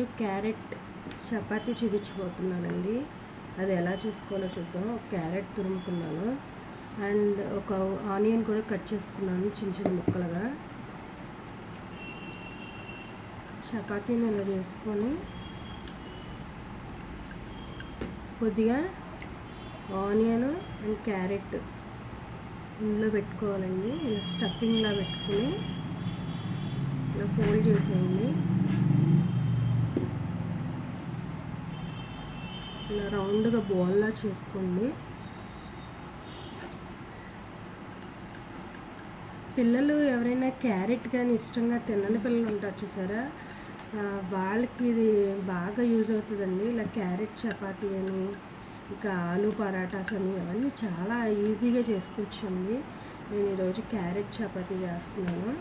ఈరోజు క్యారెట్ చపాతీ చూపించబోతున్నానండి. అది ఎలా చేసుకోవాలో చూద్దాం. ఒక క్యారెట్ తురుముకున్నాను అండ్ ఒక ఆనియన్ కూడా కట్ చేసుకున్నాను చిన్న చిన్న ముక్కలుగా. చపాతీని ఇలా చేసుకొని కొద్దిగా ఆనియన్ అండ్ క్యారెట్ ఇందులో పెట్టుకోవాలండి. ఇలా స్టఫింగ్లా పెట్టుకుని ఇలా ఫోల్డ్ చేసేయండి. ఇలా రౌండ్గా బాల్లా చేసుకోండి. పిల్లలు ఎవరైనా క్యారెట్ కానీ ఇష్టంగా తినని పిల్లలు ఉంటారు చూసారా, వాళ్ళకి ఇది బాగా యూజ్ అవుతుందండి. ఇలా క్యారెట్ చపాతీ అని, ఇంకా ఆలు పరాటాస్ అని అవన్నీ చాలా ఈజీగా చేసుకోవచ్చండి. నేను ఈరోజు క్యారెట్ చపాతీ చేస్తున్నాను.